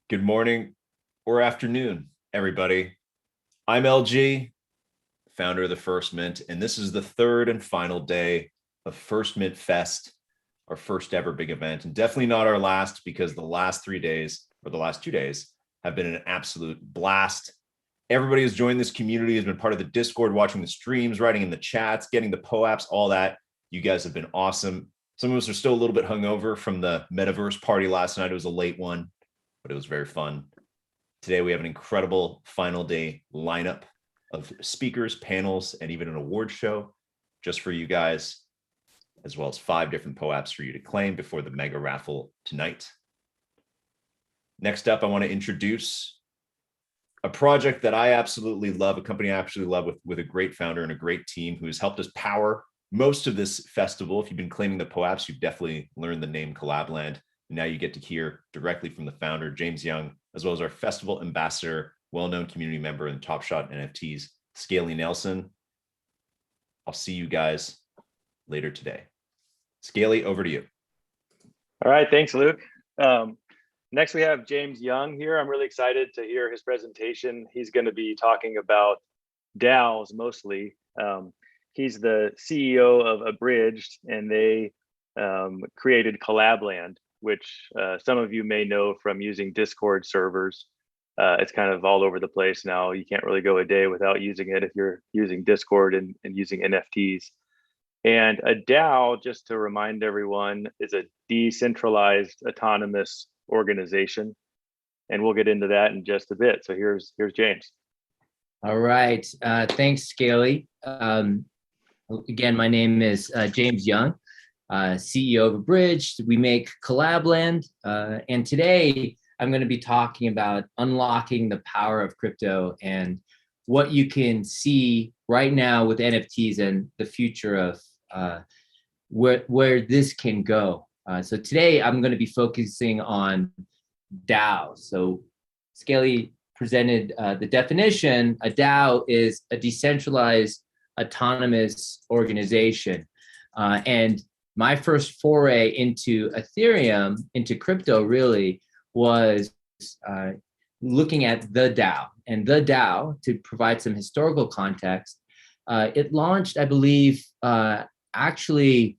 Good morning or afternoon, everybody. I'm LG, founder of the First Mint, and this is the third and final day of First Mint Fest, our first ever big event, and definitely not our last because the last 3 days or the last 2 days have been an absolute blast. Everybody who's joined this community has been part of the Discord, watching the streams, writing in the chats, getting the POAPs, all that. You guys have been awesome. Some of us are still a little bit hungover from the metaverse party last night. It was a late one, but it was very fun. Today, we have an incredible final day lineup of speakers, panels, and even an award show just for you guys, as well as 5 different POAPs for you to claim before the mega raffle tonight. Next up, I want to introduce a project that I absolutely love, a company I absolutely love with a great founder and a great team who has helped us power most of this festival. If you've been claiming the POAPs, you've definitely learned the name Collab.Land. Now you get to hear directly from the founder, James Young, as well as our festival ambassador, well-known community member in Top Shot NFTs, Scaly Nelson. I'll see you guys later today. Scaly, over to you. All right, thanks, Luke. Next, we have James Young here. I'm really excited to hear his presentation. He's going to be talking about DAOs mostly. He's the CEO of Abridged, and they created Collab.Land, which some of you may know from using Discord servers. It's kind of all over the place now. You can't really go a day without using it if you're using Discord and using NFTs. And a DAO, just to remind everyone, is a decentralized autonomous organization. And we'll get into that in just a bit. So here's James. All right. Thanks, Scaly. Again, my name is James Young, CEO of Abridged. We make Collab.Land. And today I'm going to be talking about unlocking the power of crypto and what you can see right now with NFTs and the future of where this can go. So today I'm going to be focusing on DAOs. So Scaly presented the definition. A DAO is a decentralized autonomous organization. And my first foray into Ethereum, into crypto really, was looking at the DAO. And the DAO, to provide some historical context, it launched, I believe, actually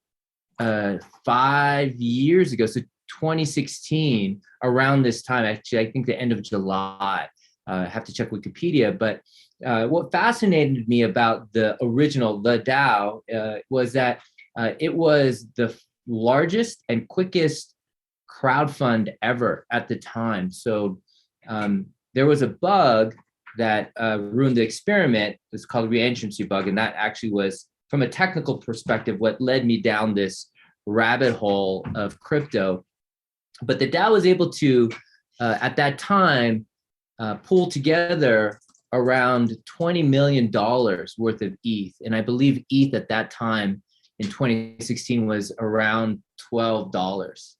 5 years ago, so 2016, around this time, actually, I think the end of July. I have to check Wikipedia, but what fascinated me about the original, the DAO, was that it was the largest and quickest crowdfund ever at the time. So there was a bug that ruined the experiment. It's called a reentrancy bug, and that actually was, from a technical perspective, what led me down this rabbit hole of crypto. But the DAO was able to, at that time, pull together around $20 million worth of ETH. And I believe ETH at that time in 2016 was around $12.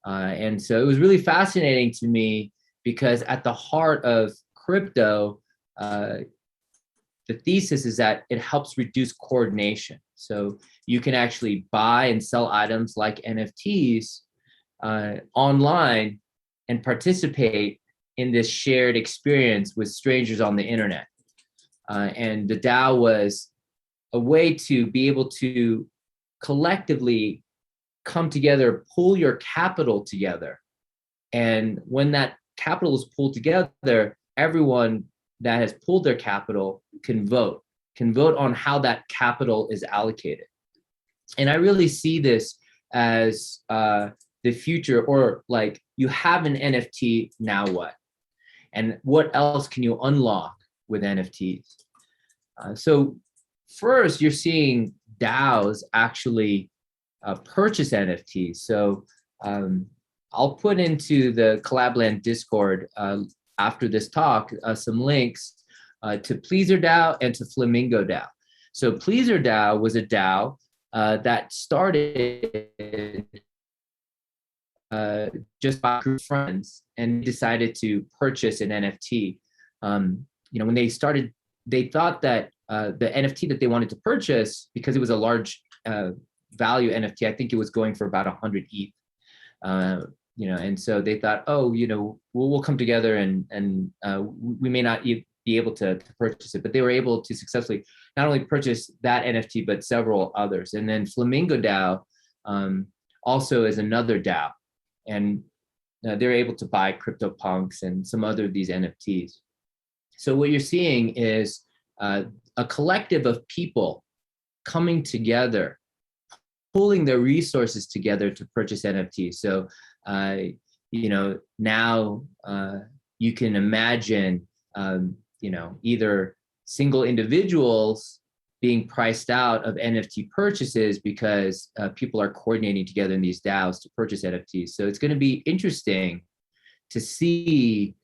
And so it was really fascinating to me because at the heart of crypto, the thesis is that it helps reduce coordination. So you can actually buy and sell items like NFTs online and participate in this shared experience with strangers on the internet. And the DAO was a way to be able to collectively come together, pull your capital together. And when that capital is pulled together, everyone that has pulled their capital can vote on how that capital is allocated. And I really see this as the future, or like, you have an NFT, now what? And what else can you unlock with NFTs? So first, you're seeing DAOs actually purchase NFTs. So I'll put into the Collab.Land Discord after this talk some links to Pleaser DAO and to Flamingo DAO. So Pleaser DAO was a DAO that started just by friends and decided to purchase an NFT. When they started, they thought that the NFT that they wanted to purchase, because it was a large value NFT, I think it was going for about 100 ETH. and so they thought, oh, we'll come together and we may not be able to purchase it, but they were able to successfully not only purchase that NFT, but several others. And then Flamingo DAO also is another DAO, and they're able to buy CryptoPunks and some other of these NFTs. So what you're seeing is a collective of people coming together, pulling their resources together to purchase NFTs. So, now you can imagine, either single individuals being priced out of NFT purchases because people are coordinating together in these DAOs to purchase NFTs. So it's going to be interesting to see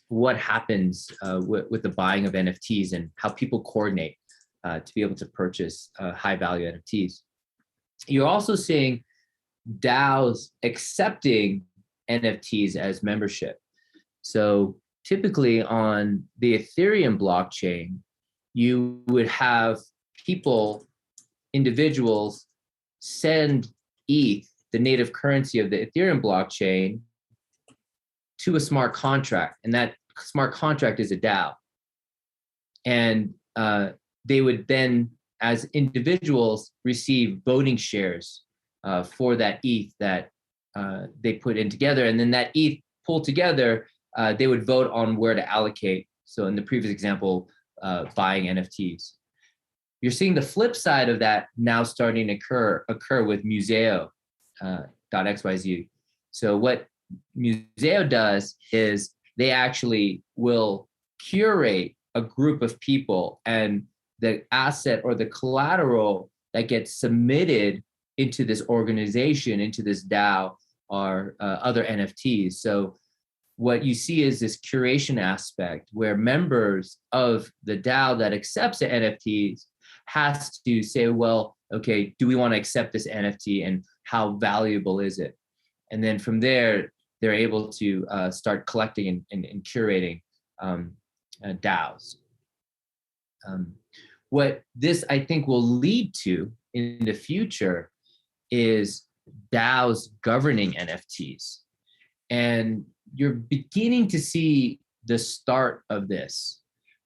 what happens with the buying of NFTs and how people coordinate to be able to purchase high value NFTs. You're also seeing DAOs accepting NFTs as membership. So typically on the Ethereum blockchain, you would have individuals send ETH, the native currency of the Ethereum blockchain, to a smart contract. And that smart contract is a DAO. And they would then, as individuals, receive voting shares for that ETH that they put in together. And then that ETH pulled together, they would vote on where to allocate. So in the previous example, buying NFTs. You're seeing the flip side of that now starting to occur with Museo.xyz. So what Museo does is they actually will curate a group of people, and the asset or the collateral that gets submitted into this organization, into this DAO, are other NFTs. So what you see is this curation aspect where members of the DAO that accepts the NFTs has to say, well, okay, do we want to accept this NFT and how valuable is it? And then from there, they're able to start collecting and curating DAOs. What this, I think, will lead to in the future is DAOs governing NFTs. And you're beginning to see the start of this,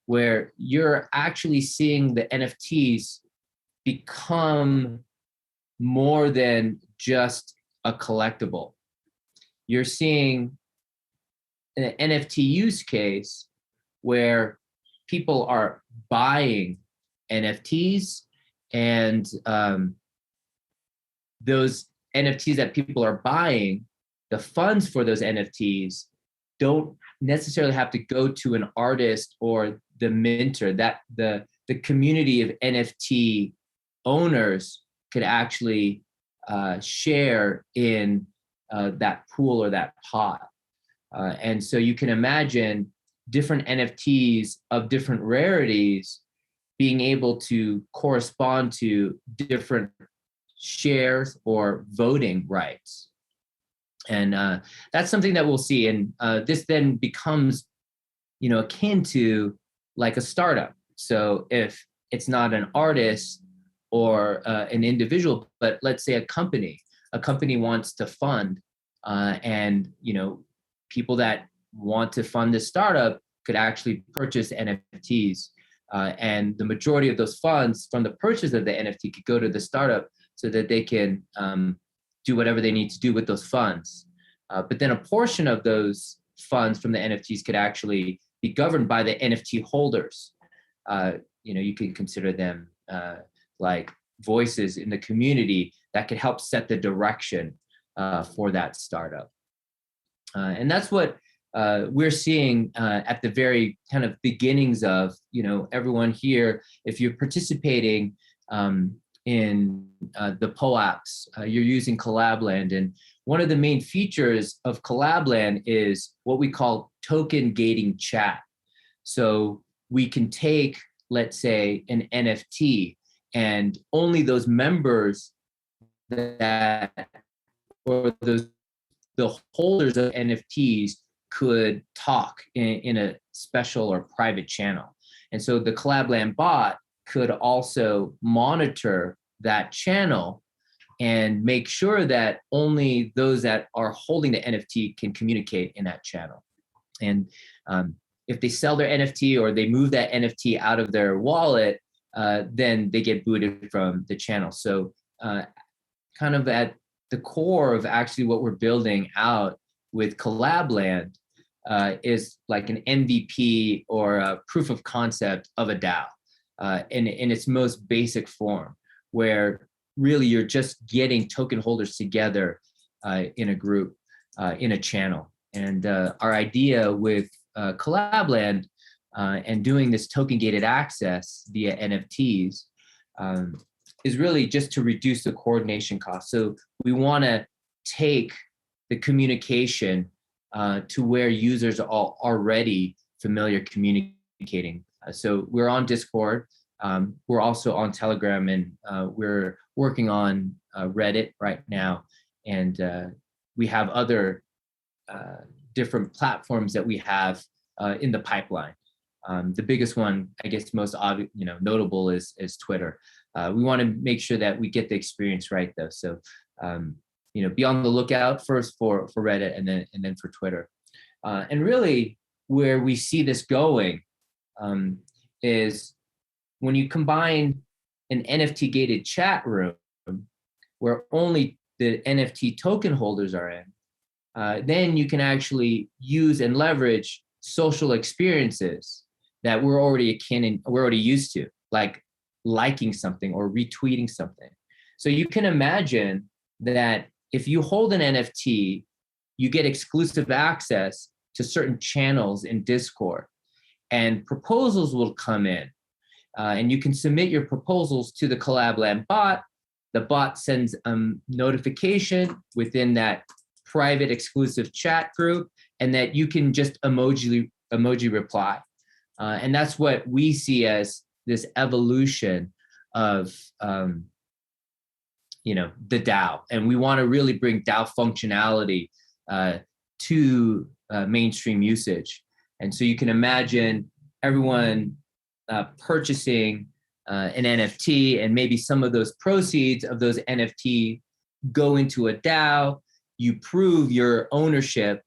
where you're actually seeing the NFTs become more than just a collectible. You're seeing an NFT use case where people are buying NFTs, and those NFTs that people are buying, the funds for those NFTs don't necessarily have to go to an artist or the minter. That the community of NFT owners could actually share in that pool or that pot. And so you can imagine different NFTs of different rarities being able to correspond to different shares or voting rights. And that's something that we'll see. And this then becomes, akin to like a startup. So if it's not an artist or an individual, but let's say a company wants to fund, and people that want to fund this startup could actually purchase NFTs, and the majority of those funds from the purchase of the NFT could go to the startup so that they can do whatever they need to do with those funds. But then a portion of those funds from the NFTs could actually be governed by the NFT holders. You can consider them like voices in the community that could help set the direction for that startup. And that's what we're seeing at the very kind of beginnings of, everyone here. If you're participating in the POAPs, you're using Collab.Land. And one of the main features of Collab.Land is what we call token gating chat. So we can take, let's say, an NFT, and only those members that, or the holders of NFTs could talk in a special or private channel. And so the Collab.Land bot could also monitor that channel and make sure that only those that are holding the NFT can communicate in that channel. And if they sell their NFT or they move that NFT out of their wallet, then they get booted from the channel. So kind of at the core of actually what we're building out with Collab.Land is like an MVP or a proof of concept of a DAO in its most basic form, where really you're just getting token holders together in a group, in a channel. And our idea with Collab.Land and doing this token gated access via NFTs is really just to reduce the coordination cost. So we want to take the communication to where users are already familiar communicating. So we're on Discord. We're also on Telegram, and we're working on Reddit right now. And we have other different platforms that we have in the pipeline. The biggest one, I guess, most obvious, notable is Twitter. We want to make sure that we get the experience right, though. So, be on the lookout first for Reddit, and then for Twitter. And really, where we see this going is when you combine an NFT gated chat room where only the NFT token holders are in, then you can actually use and leverage social experiences that we're already used to, like liking something or retweeting something. So you can imagine that if you hold an NFT, you get exclusive access to certain channels in Discord, and proposals will come in. And you can submit your proposals to the Collab.Land bot. The bot sends a notification within that private exclusive chat group, and that you can just emoji reply. And that's what we see as this evolution of the DAO. And we want to really bring DAO functionality to mainstream usage. And so you can imagine everyone purchasing an NFT, and maybe some of those proceeds of those NFT go into a DAO. You prove your ownership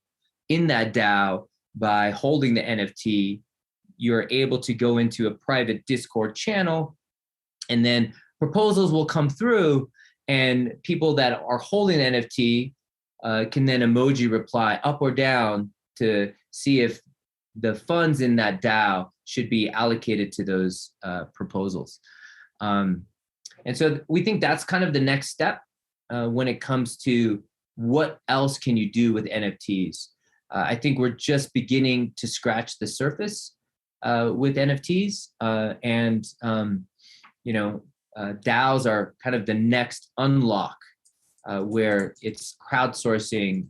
in that DAO by holding the NFT. You're able to go into a private Discord channel, and then proposals will come through, and people that are holding the NFT can then emoji reply up or down to see if the funds in that DAO should be allocated to those proposals. And so we think that's kind of the next step when it comes to what else can you do with NFTs. I think we're just beginning to scratch the surface with NFTs, and DAOs are kind of the next unlock, where it's crowdsourcing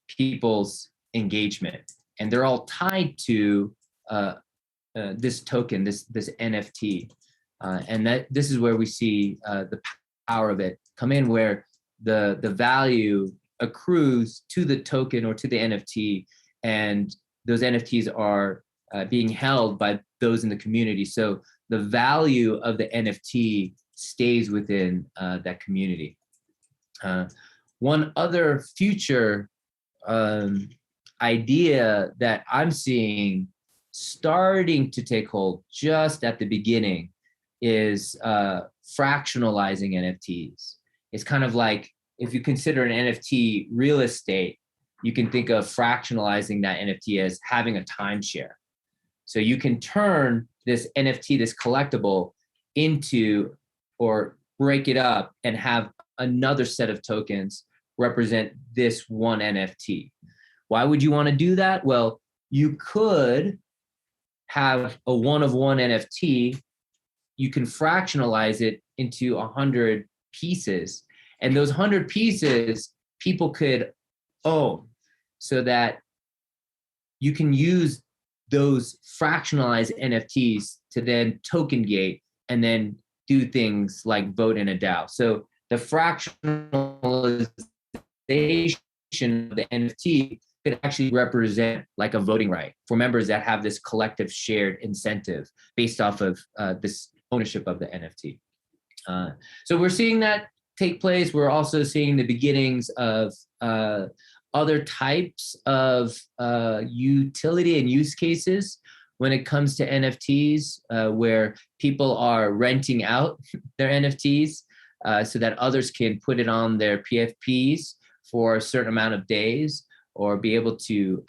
people's engagement, and they're all tied to this token, this NFT, and that this is where we see the power of it come in, where the value accrues to the token or to the NFT, and those NFTs are being held by those in the community. So the value of the NFT stays within that community. One other future idea that I'm seeing starting to take hold just at the beginning is fractionalizing NFTs. It's kind of like, if you consider an NFT real estate, you can think of fractionalizing that NFT as having a timeshare. So you can turn this NFT, this collectible, into, or break it up and have another set of tokens represent this one NFT. Why would you want to do that? Well, you could have a one-of-one NFT. You can fractionalize it into 100 pieces, and those 100 pieces people could own, so that you can use those fractionalized NFTs to then token gate and then do things like vote in a DAO. So the fractionalization of the NFT could actually represent like a voting right for members that have this collective shared incentive based off of this ownership of the NFT. So we're seeing that take place. We're also seeing the beginnings of other types of utility and use cases when it comes to NFTs, where people are renting out their NFTs so that others can put it on their PFPs for a certain amount of days, or be able to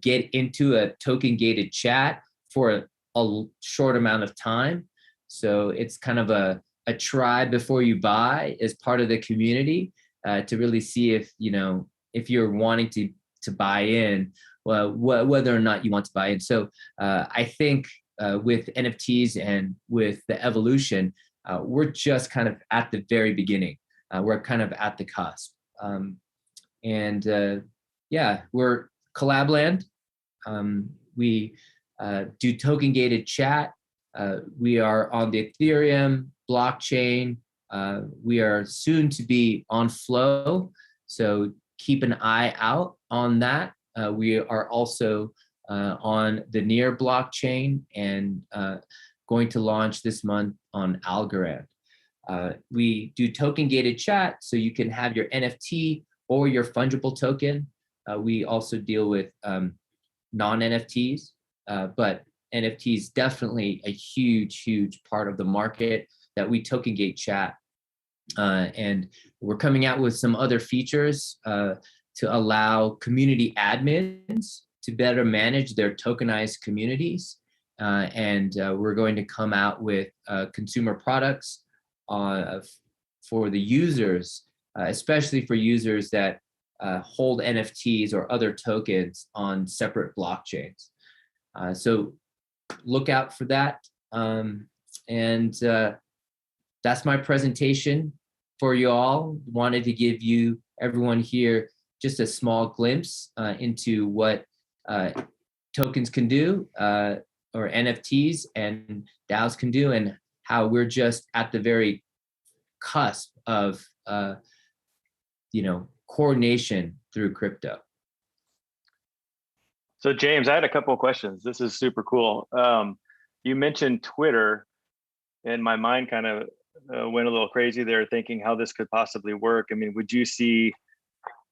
get into a token gated chat for a short amount of time. So it's kind of a try before you buy as part of the community, to really see if you're wanting to buy in, well, whether or not you want to buy in. So I think with NFTs and with the evolution, we're just kind of at the very beginning. We're kind of at the cusp. We're Collab.Land. We do token gated chat. We are on the Ethereum blockchain. We are soon to be on Flow, so keep an eye out on that. We are also on the Near blockchain, and going to launch this month on Algorand. We do token gated chat, so you can have your NFT or your fungible token. We also deal with non-NFTs, but NFTs definitely a huge part of the market that we token gate chat. And we're coming out with some other features to allow community admins to better manage their tokenized communities. And we're going to come out with consumer products for the users, especially for users that hold NFTs or other tokens on separate blockchains. So look out for that. And that's my presentation for you all. Wanted to give everyone here just a small glimpse into what tokens can do, or NFTs and DAOs can do, and how we're just at the very cusp of coordination through crypto. So James, I had a couple of questions. This is super cool. You mentioned Twitter, and my mind kind of went a little crazy there, thinking how this could possibly work. I mean, would you see,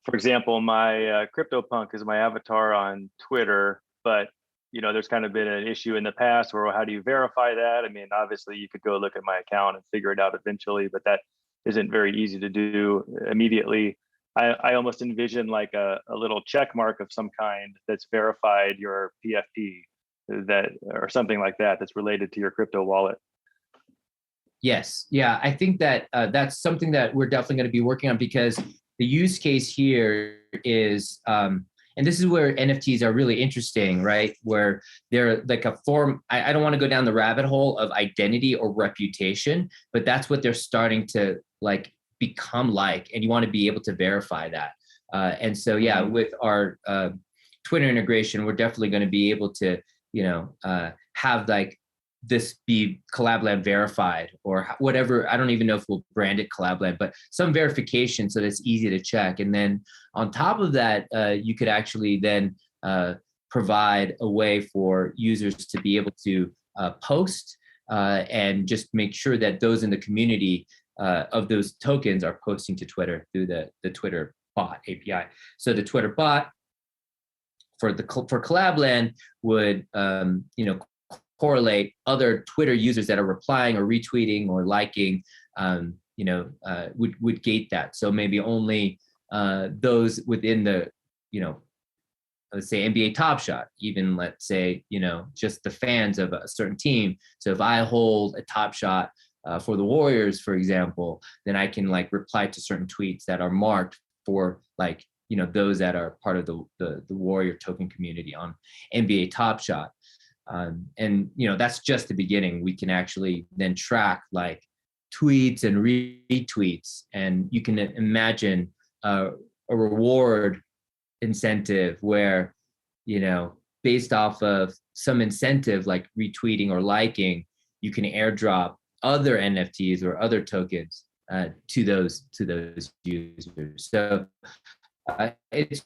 for example, my CryptoPunk is my avatar on Twitter, but there's kind of been an issue in the past where how do you verify that? I mean, obviously you could go look at my account and figure it out eventually, but that isn't very easy to do immediately. I almost envision like a little check mark of some kind that's verified your PFP, or something like that, that's related to your crypto wallet. Yes. Yeah, I think that that's something that we're definitely going to be working on, because the use case here is, and this is where NFTs are really interesting, right? Where they're like a form, I don't want to go down the rabbit hole of identity or reputation, but that's what they're starting to become like, and you want to be able to verify that. And so, yeah, with our Twitter integration, we're definitely going to be able to, have this be Collab.Land verified, or whatever. I don't even know if we'll brand it Collab.Land, but some verification so that it's easy to check. And then on top of that, you could actually then provide a way for users to be able to post and just make sure that those in the community of those tokens are posting to Twitter through the Twitter bot API. So the Twitter bot for Collab.Land would correlate other Twitter users that are replying or retweeting or liking, would gate that. So maybe only those within the, let's say NBA Top Shot, even let's say, just the fans of a certain team. So if I hold a Top Shot for the Warriors, for example, then I can reply to certain tweets that are marked for those that are part of the Warrior token community on NBA Top Shot. And that's just the beginning. We can actually then track tweets and retweets, and you can imagine a reward incentive where, based off of some incentive like retweeting or liking, you can airdrop other NFTs or other tokens to those users. So it's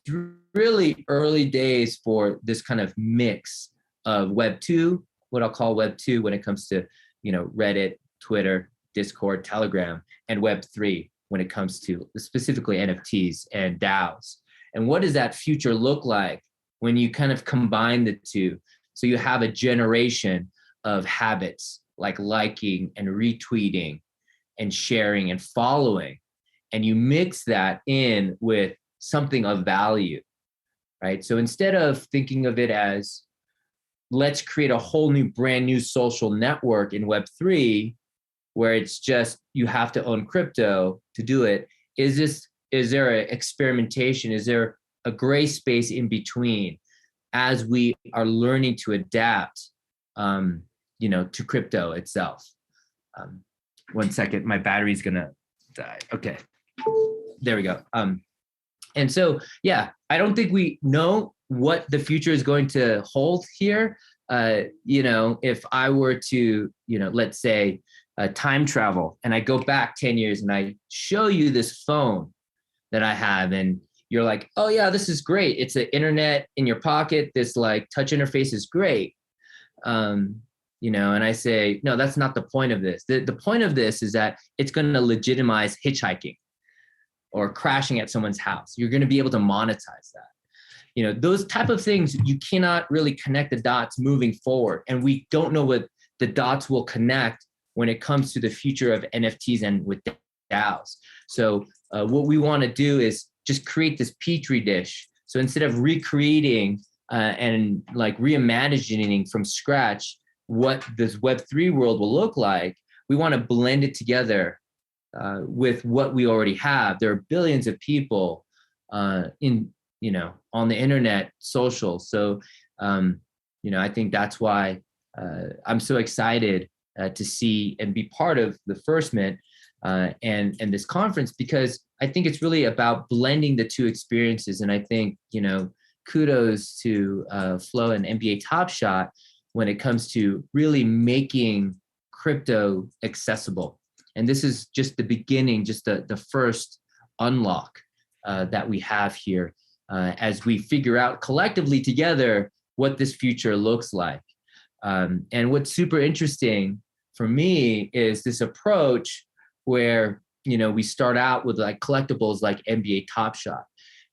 really early days for this kind of mix of Web 2, what I'll call Web 2 when it comes to, Reddit, Twitter, Discord, Telegram, and Web3 when it comes to specifically NFTs and DAOs. And what does that future look like when you kind of combine the two? So you have a generation of habits like liking and retweeting and sharing and following, and you mix that in with something of value, right? So instead of thinking of it as, let's create a whole new brand new social network in Web3, where it's just, you have to own crypto to do it. Is there an experimentation? Is there a gray space in between as we are learning to adapt, to crypto itself? 1 second, my battery's gonna die. Okay, there we go. And so, yeah, I don't think we know what the future is going to hold here. If I were to, let's say, time travel, and I go back 10 years and I show you this phone that I have, and you're like, oh yeah, this is great. It's the internet in your pocket. This like touch interface is great. And I say, no, that's not the point of this. The point of this is that it's going to legitimize hitchhiking or crashing at someone's house. You're going to be able to monetize that. Those type of things, you cannot really connect the dots moving forward. And we don't know what the dots will connect when it comes to the future of NFTs and with DAOs. So what we want to do is just create this petri dish. So instead of recreating and like reimagining from scratch what this Web3 world will look like, we want to blend it together with what we already have. There are billions of people on the internet, social. So, I think that's why I'm so excited to see and be part of the First Mint and this conference, because I think it's really about blending the two experiences. And I think, kudos to Flo and NBA Top Shot when it comes to really making crypto accessible. And this is just the beginning, just the first unlock that we have here as we figure out collectively together what this future looks like. And what's super interesting for me is this approach where, we start out with like collectibles like NBA Top Shot,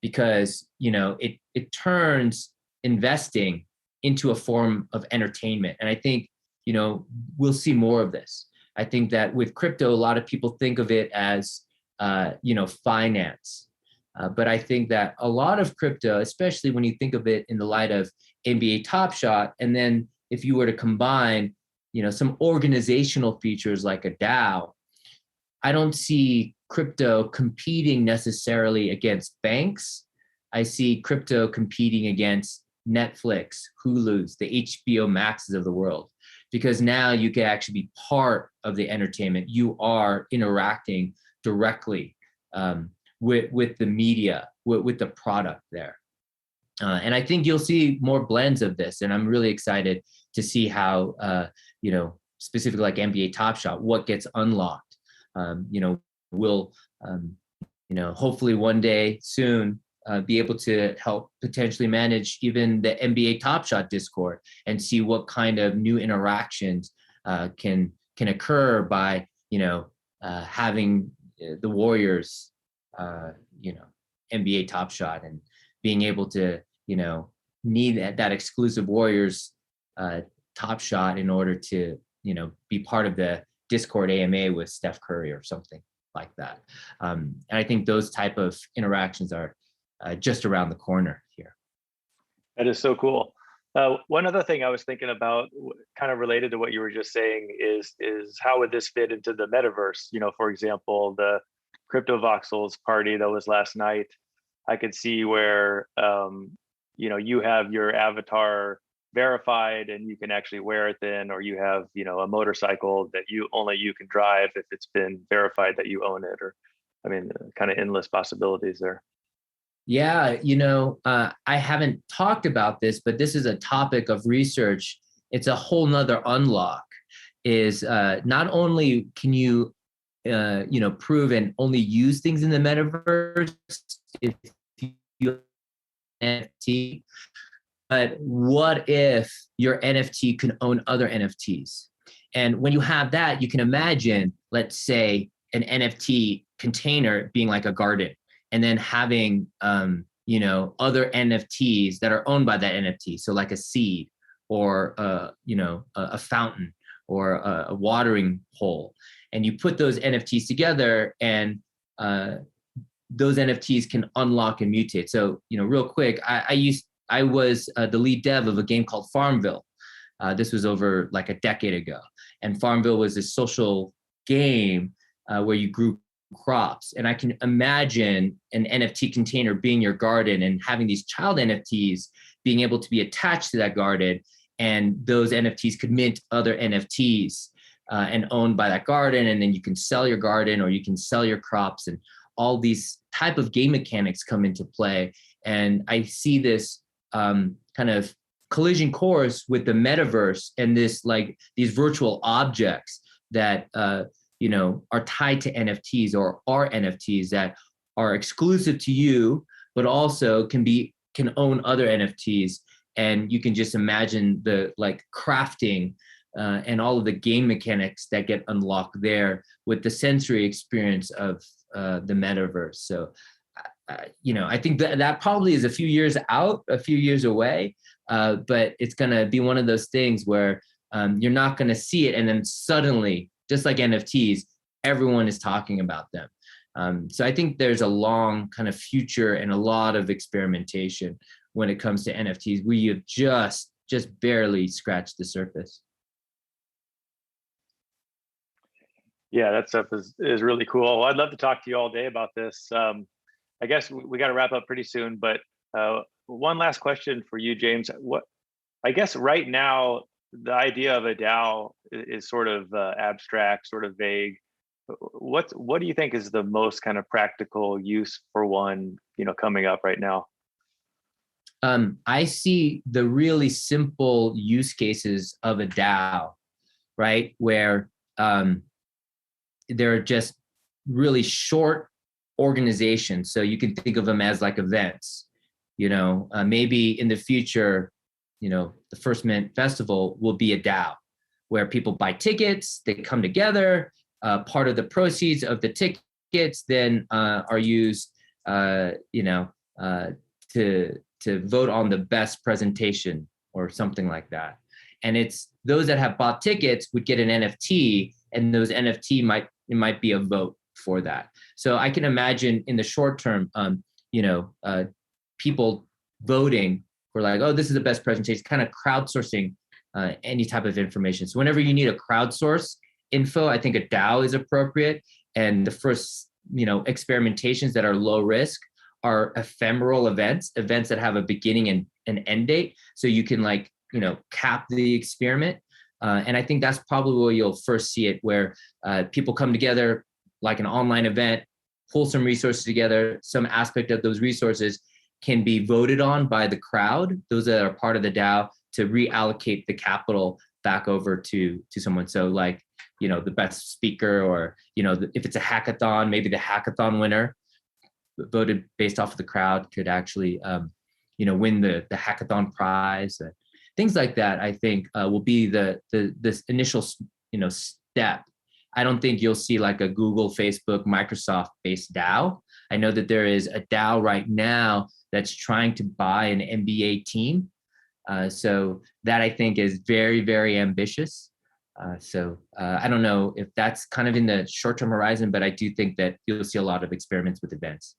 because, it turns investing into a form of entertainment. And I think, we'll see more of this. I think that with crypto, a lot of people think of it as, finance. But I think that a lot of crypto, especially when you think of it in the light of NBA Top Shot, and then if you were to combine, some organizational features like a DAO, I don't see crypto competing necessarily against banks. I see crypto competing against Netflix, Hulu's, the HBO Maxes of the world, because now you can actually be part of the entertainment. You are interacting directly with the media, with the product there. And I think you'll see more blends of this. And I'm really excited to see how, specifically like NBA Top Shot, what gets unlocked. We'll, hopefully one day soon be able to help potentially manage even the NBA Top Shot Discord and see what kind of new interactions can occur by, having the Warriors, NBA Top Shot, and being able to, need that exclusive Warriors Top Shot in order to, be part of the Discord AMA with Steph Curry or something like that. And I think those type of interactions are just around the corner here. That is so cool. One other thing I was thinking about, kind of related to what you were just saying, is how would this fit into the metaverse? For example, the Crypto Voxels party that was last night, I could see where you have your avatar verified and you can actually wear it then, or you have a motorcycle that only you can drive if it's been verified that you own it, or kind of endless possibilities there. Yeah, I haven't talked about this, but this is a topic of research. It's a whole nother unlock, is not only can you prove and only use things in the metaverse if you NFT, but what if your NFT can own other NFTs? And when you have that, you can imagine, let's say, an NFT container being like a garden, and then having other NFTs that are owned by that NFT. So like a seed, or a fountain, or a watering hole. And you put those NFTs together, and those NFTs can unlock and mutate. So, real quick, I was the lead dev of a game called Farmville. This was over like a decade ago. And Farmville was a social game where you grew crops. And I can imagine an NFT container being your garden, and having these child NFTs being able to be attached to that garden. And those NFTs could mint other NFTs and owned by that garden. And then you can sell your garden, or you can sell your crops, and all these type of game mechanics come into play. And I see this kind of collision course with the metaverse, and these virtual objects that are tied to NFTs, or are NFTs that are exclusive to you, but also can own other NFTs. And you can just imagine the crafting and all of the game mechanics that get unlocked there with the sensory experience of the metaverse. So, I think that probably is a few years away, but it's going to be one of those things where you're not going to see it, and then suddenly, just like NFTs, everyone is talking about them. So I think there's a long kind of future and a lot of experimentation when it comes to NFTs. We have just barely scratched the surface. Yeah, that stuff is really cool. Well, I'd love to talk to you all day about this. I guess we got to wrap up pretty soon, but one last question for you, James. I guess right now, the idea of a DAO is sort of abstract, sort of vague. What do you think is the most kind of practical use for one, coming up right now? I see the really simple use cases of a DAO, right? Where they're just really short organizations. So you can think of them as like events. Maybe in the future, the First Mint Festival will be a DAO where people buy tickets, they come together. Part of the proceeds of the tickets then are used, to vote on the best presentation or something like that. And it's those that have bought tickets would get an NFT, and those NFT might be a vote for that. So I can imagine in the short term, people voting for like, oh, this is the best presentation, kind of crowdsourcing any type of information. So whenever you need a crowdsource info, I think a DAO is appropriate. And the first, experimentations that are low risk are ephemeral events that have a beginning and an end date. So you can cap the experiment. And I think that's probably where you'll first see it, where people come together like an online event, pull some resources together. Some aspect of those resources can be voted on by the crowd, those that are part of the DAO, to reallocate the capital back over to someone. So the best speaker, or, if it's a hackathon, maybe the hackathon winner voted based off of the crowd could actually, win the hackathon prize. Things like that, I think, will be this initial, step. I don't think you'll see like a Google, Facebook, Microsoft based DAO. I know that there is a DAO right now that's trying to buy an NBA team. So that I think is very, very ambitious. I don't know if that's kind of in the short-term horizon, but I do think that you'll see a lot of experiments with events.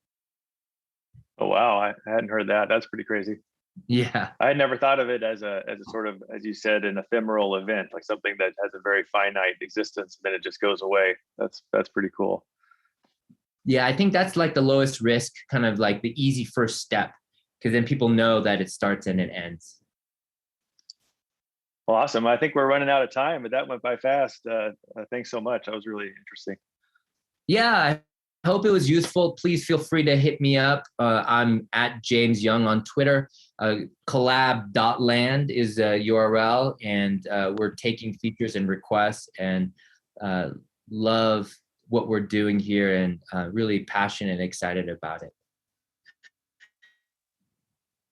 Oh, wow. I hadn't heard that. That's pretty crazy. Yeah. I had never thought of it as a sort of, as you said, an ephemeral event, like something that has a very finite existence and then it just goes away. That's pretty cool. Yeah, I think that's like the lowest risk, kind of like the easy first step, because then people know that it starts and it ends. Well, awesome. I think we're running out of time, but that went by fast. Thanks so much. That was really interesting. Yeah, I hope it was useful. Please feel free to hit me up. I'm at James Young on Twitter. Collab.Land is a URL, and we're taking features and requests, and love what we're doing here, and really passionate and excited about it.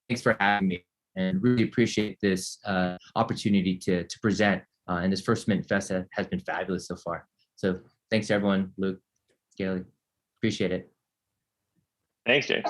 Thanks for having me, and really appreciate this opportunity to present And this first Mint Fest has been fabulous so far. So thanks to everyone, Luke, Gailey, appreciate it. Thanks, James.